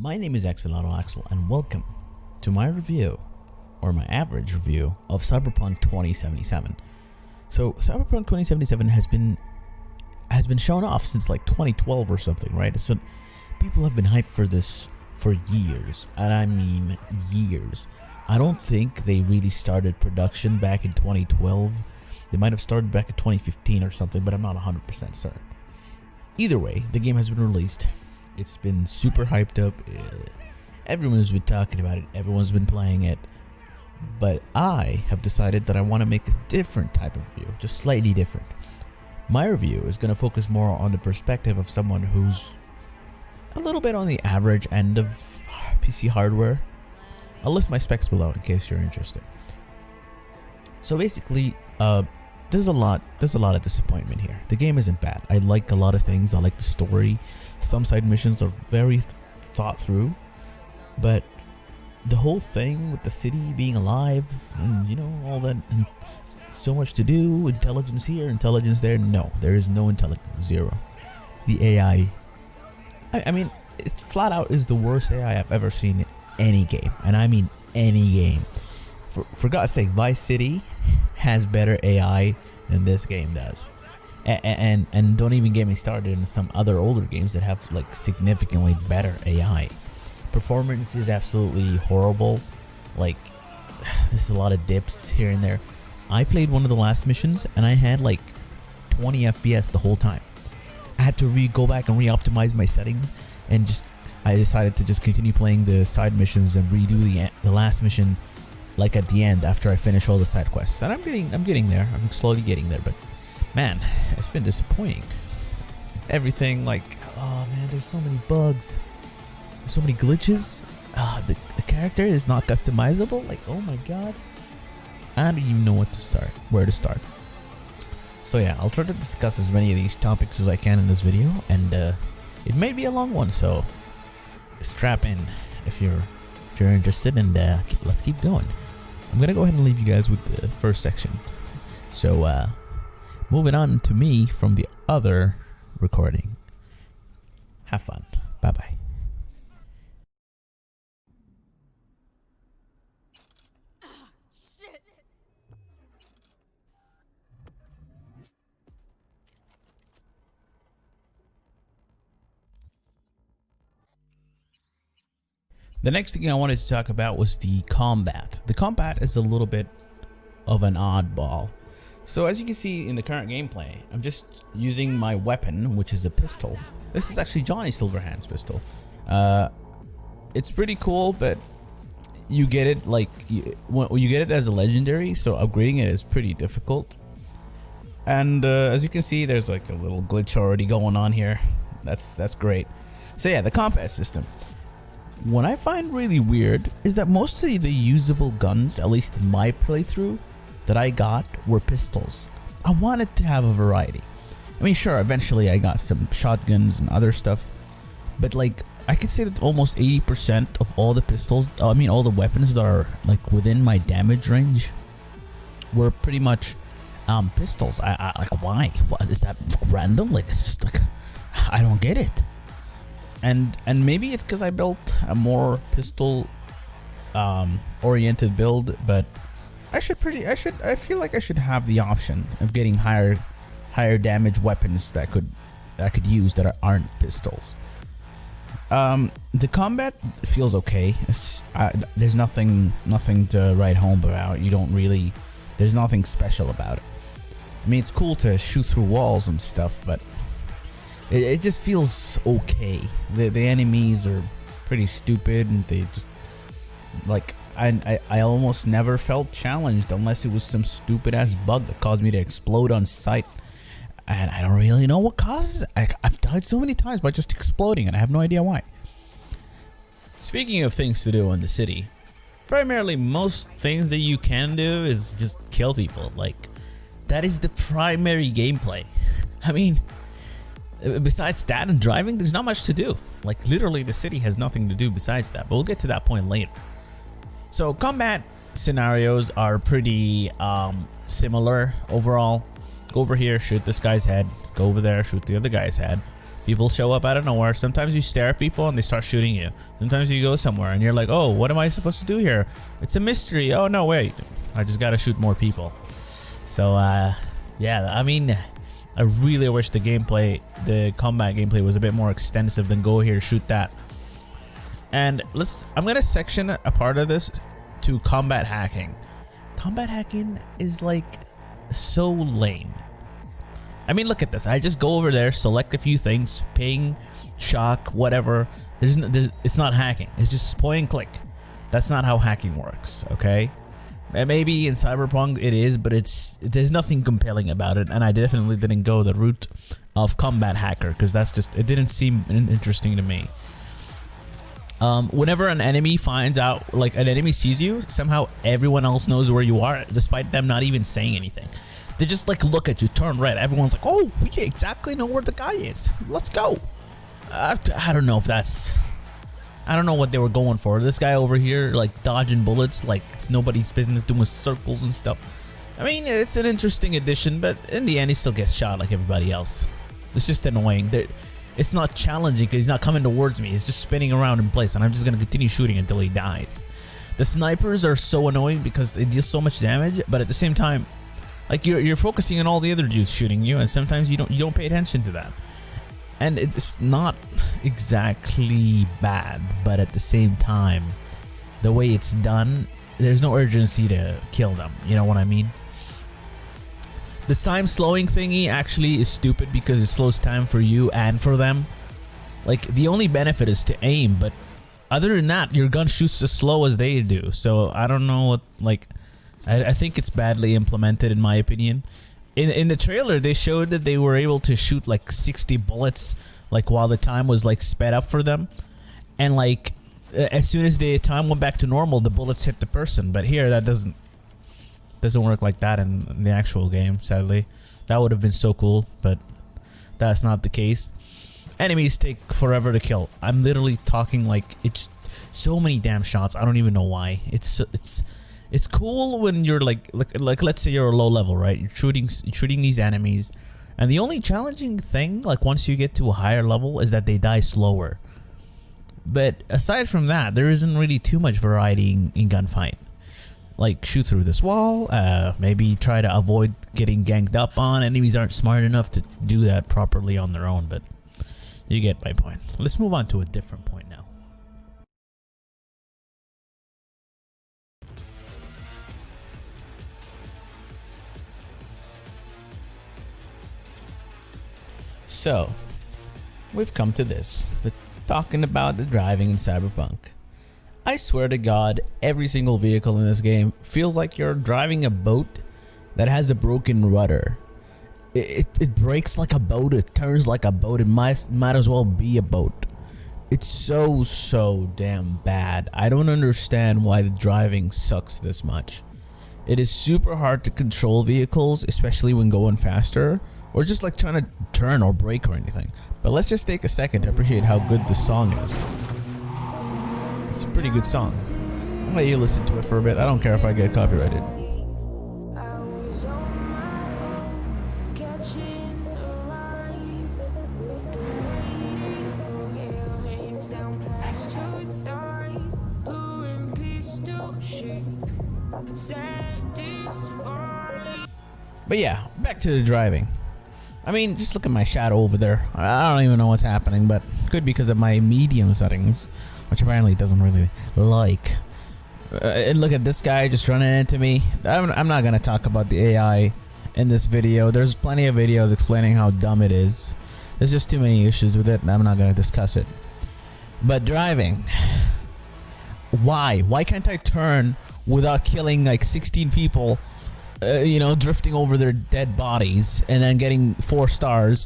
My name is Axel, and welcome to my review, or my average review, of Cyberpunk 2077. So Cyberpunk 2077 has been shown off since like 2012 or something, right? So people have been hyped for this for years, and I mean years. I don't think they really started production back in 2012. They might have started back in 2015 or something, but I'm not 100% certain. Either way, the game has been released. It's been super hyped up. Everyone's been talking about it. Everyone's been playing it. But I have decided that I want to make a different type of review, just slightly different. My review is going to focus more on the perspective of someone who's a little bit on the average end of PC hardware. I'll list my specs below in case you're interested. So basically, there's a lot of disappointment here. The game isn't bad. I like a lot of things. I like the story. Some side missions are very thought through, but the whole thing with the city being alive and all that, and so much to do, intelligence here, intelligence there. No, there is no intelligence. Zero. The AI, I mean, it flat out is the worst AI I've ever seen in any game, and I mean any game. For God's sake, Vice City has better AI than this game does. And don't even get me started in some other older games that have like significantly better AI. Performance is absolutely horrible. Like, there's a lot of dips here and there. I played one of the last missions and I had like 20 FPS the whole time. I had to go back and re-optimize my settings, and I decided to just continue playing the side missions and redo the last mission like at the end after I finish all the side quests. And I'm getting there. I'm slowly getting there, but man, it's been disappointing. Everything, like, oh man, there's so many bugs, so many glitches. The character is not customizable. Like, oh my god, I don't even know where to start. So yeah, I'll try to discuss as many of these topics as I can in this video, and it may be a long one, so strap in if you're interested, and let's keep going. I'm gonna go ahead and leave you guys with the first section. So moving on to me from the other recording. Have fun. Bye bye. The next thing I wanted to talk about was the combat. The combat is a little bit of an oddball. So as you can see in the current gameplay, I'm just using my weapon, which is a pistol. This is actually Johnny Silverhand's pistol. It's pretty cool, but you get it like you get it as a legendary, so upgrading it is pretty difficult. And as you can see, there's like a little glitch already going on here. That's great. So yeah, the combat system. What I find really weird is that most of the usable guns, at least in my playthrough, that I got were pistols. I wanted to have a variety. I mean, sure, eventually I got some shotguns and other stuff, but like, I could say that almost 80% of all the pistols, all the weapons that are like within my damage range were pretty much pistols. I like, why? What is that, random? Like, it's just like, I don't get it. And maybe it's because I built a more pistol oriented build, but I feel like I should have the option of getting higher damage weapons that I could use that aren't pistols. The combat feels okay. There's nothing to write home about. There's nothing special about it. I mean, it's cool to shoot through walls and stuff, but it just feels okay. The enemies are pretty stupid, and they just like, I almost never felt challenged unless it was some stupid ass bug that caused me to explode on sight, and I don't really know what causes it. I've died so many times by just exploding, and I have no idea why. Speaking of things to do in the city, primarily most things that you can do is just kill people. Like, that is the primary gameplay. I mean, besides that and driving, there's not much to do. Like, literally the city has nothing to do besides that, but we'll get to that point later. So combat scenarios are pretty similar overall. Go over here, shoot this guy's head. Go over there, shoot the other guy's head. People show up out of nowhere. Sometimes you stare at people and they start shooting you. Sometimes you go somewhere and you're like, oh, what am I supposed to do here? It's a mystery. Oh no, wait, I just gotta shoot more people. So yeah, I mean, I really wish the combat gameplay was a bit more extensive than go here, shoot that. And I'm gonna section a part of this to combat hacking. Combat hacking is like so lame. I mean, look at this. I just go over there, select a few things, ping, shock, whatever. It's not hacking. It's just point and click. That's not how hacking works, okay? Maybe in Cyberpunk it is, but there's nothing compelling about it, and I definitely didn't go the route of combat hacker because it didn't seem interesting to me. Whenever an enemy finds out, like an enemy sees you, somehow everyone else knows where you are, despite them not even saying anything. They just like look at you, turn red. Everyone's like, "Oh, we exactly know where the guy is. Let's go." I don't know if that's. I don't know what they were going for. This guy over here, like dodging bullets, like it's nobody's business, doing circles and stuff. I mean, it's an interesting addition, but in the end, he still gets shot like everybody else. It's just annoying. It's not challenging because he's not coming towards me. He's just spinning around in place, and I'm just gonna continue shooting until he dies. The snipers are so annoying because they deal so much damage, but at the same time, like you're focusing on all the other dudes shooting you, and sometimes you don't pay attention to that. And it's not exactly bad, but at the same time, the way it's done, there's no urgency to kill them. You know what I mean? This time slowing thingy actually is stupid because it slows time for you and for them. Like, the only benefit is to aim, but other than that, your gun shoots as slow as they do. So I don't know what, like, I think it's badly implemented in my opinion. In the trailer, they showed that they were able to shoot like 60 bullets, like while the time was like sped up for them, and like as soon as the time went back to normal, the bullets hit the person. But here, that doesn't work like that in the actual game. Sadly, that would have been so cool, but that's not the case. Enemies take forever to kill. I'm literally talking like it's so many damn shots. I don't even know why. It's cool when you're like let's say you're a low level, right? You're shooting these enemies, and the only challenging thing, like once you get to a higher level, is that they die slower. But aside from that, there isn't really too much variety in gunfight. Like shoot through this wall, maybe try to avoid getting ganged up on. Enemies aren't smart enough to do that properly on their own, but you get my point. Let's move on to a different point now. So, we've come to this, talking about the driving in Cyberpunk. I swear to God, every single vehicle in this game feels like you're driving a boat that has a broken rudder. It brakes like a boat, it turns like a boat, it might as well be a boat. It's so damn bad. I don't understand why the driving sucks this much. It is super hard to control vehicles, especially when going faster, or just like trying to turn or brake or anything. But let's just take a second to appreciate how good this song is. It's a pretty good song. I'll let you listen to it for a bit. I don't care if I get copyrighted. But yeah, back to the driving. I mean, just look at my shadow over there. I don't even know what's happening, but good because of my medium settings, which apparently it doesn't really like. And look at this guy just running into me. I'm not gonna talk about the AI in this video. There's plenty of videos explaining how dumb it is. There's just too many issues with it, and I'm not gonna discuss it. But driving, why can't I turn without killing like 16 people? You know, drifting over their dead bodies and then getting 4 stars.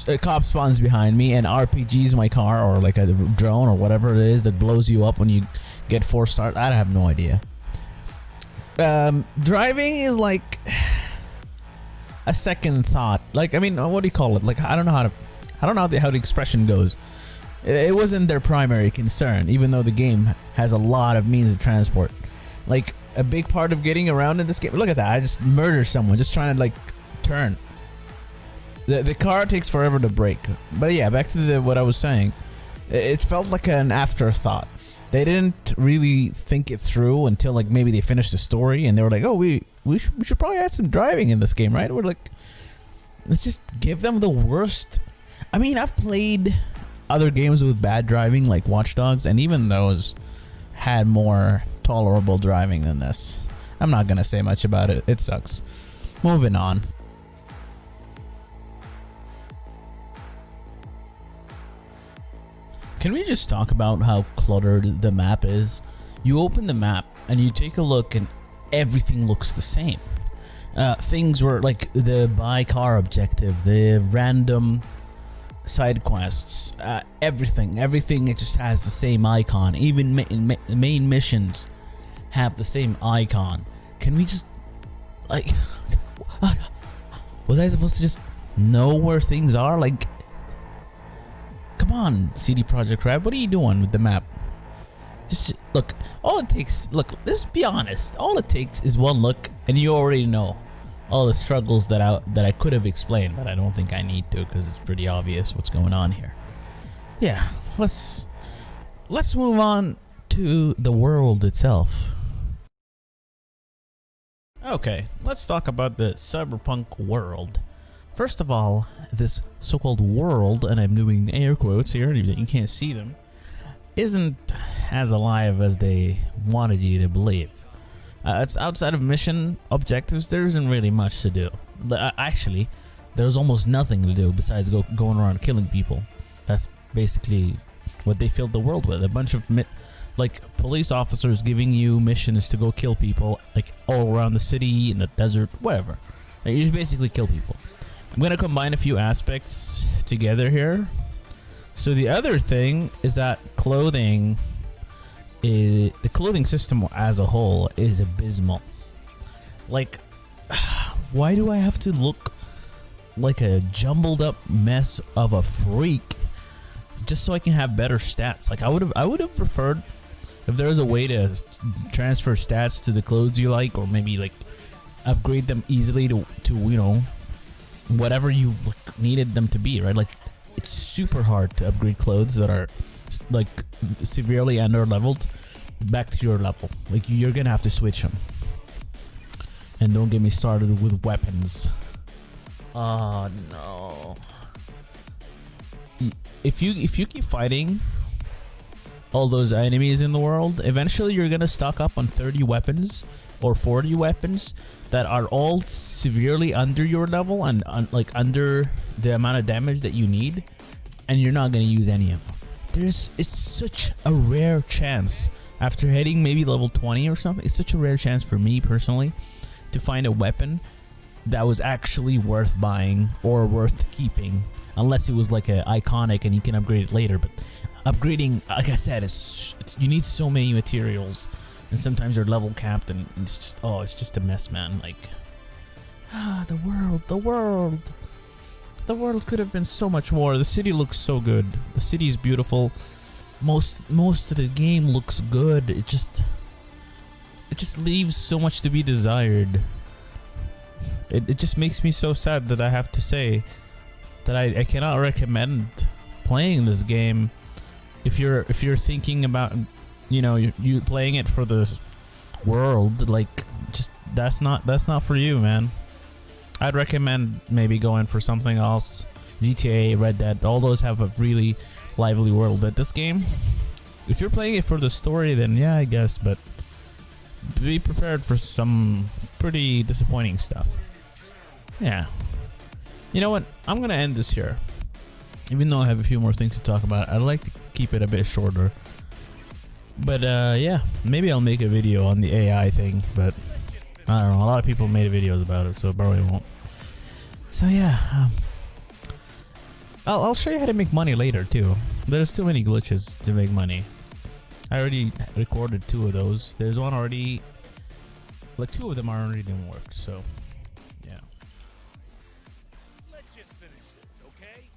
A cop spawns behind me and RPGs my car, or like a drone or whatever it is that blows you up when you get 4 stars. I have no idea. Driving is like a second thought. Like, I mean, what do you call it? Like, I don't know how the expression goes. It wasn't their primary concern, even though the game has a lot of means of transport. Like, a big part of getting around in this game. Look at that. I just murdered someone just trying to like turn. The car takes forever to break. But yeah, back to what I was saying. It felt like an afterthought. They didn't really think it through until like maybe they finished the story and they were like, oh, we should probably add some driving in this game, right? We're like, let's just give them the worst. I mean, I've played other games with bad driving like Watch Dogs, and even those had more tolerable driving than this. I'm not gonna say much about it. It sucks. Moving on. Can we just talk about how cluttered the map is? You open the map and you take a look and everything looks the same. Things were like the buy car objective, the random side quests, everything it just has the same icon. Even main missions have the same icon. Can we just like was I supposed to just know where things are? Like, come on, CD Projekt Red, what are you doing with the map? Just look, all it takes, let's be honest, all it takes is one look and you already know all the struggles that I could have explained, but I don't think I need to because it's pretty obvious what's going on here. Yeah, let's move on to the world itself. Okay, let's talk about the Cyberpunk world. First of all, this so-called world, and I'm doing air quotes here, you can't see them, isn't as alive as they wanted you to believe. It's outside of mission objectives. There isn't really much to do. Actually, there's almost nothing to do besides going around killing people. That's basically what they filled the world with. A bunch of like police officers giving you missions to go kill people, like all around the city, in the desert, whatever. Like, you just basically kill people. I'm gonna combine a few aspects together here. So the other thing is that the clothing system as a whole is abysmal. Like, why do I have to look like a jumbled up mess of a freak just so I can have better stats? Like, I would have preferred if there was a way to transfer stats to the clothes you like, or maybe like upgrade them easily to you know, whatever you needed them to be, right? Like, it's super hard to upgrade clothes that are like severely under leveled back to your level. Like, you're gonna have to switch them. And don't get me started with weapons. Oh no. If you keep fighting all those enemies in the world, eventually you're gonna stock up on 30 weapons or 40 weapons that are all severely under your level and like under the amount of damage that you need, and you're not gonna use any of them. It's such a rare chance after hitting maybe level 20 or something. It's such a rare chance for me personally to find a weapon that was actually worth buying or worth keeping, unless it was like a iconic and you can upgrade it later. But upgrading, like I said, you need so many materials, and sometimes you're level capped, and it's just a mess, man. Like, the world could have been so much more. The city looks so good. The city is beautiful. Most of the game looks good. It just leaves so much to be desired. It just makes me so sad that I have to say that I cannot recommend playing this game if you're thinking about, you know, you playing it for the world. Like, just that's not for you, man. I'd recommend maybe going for something else. GTA, Red Dead, all those have a really lively world. But this game, if you're playing it for the story, then yeah, I guess. But be prepared for some pretty disappointing stuff. Yeah. You know what? I'm gonna end this here. Even though I have a few more things to talk about, I'd like to keep it a bit shorter. But yeah, maybe I'll make a video on the AI thing, but I don't know. A lot of people made videos about it, so I probably won't. So yeah, I'll show you how to make money later too. There's too many glitches to make money. I already recorded 2 of those. There's one already, like 2 of them already didn't work. So yeah. Let's just finish this, okay?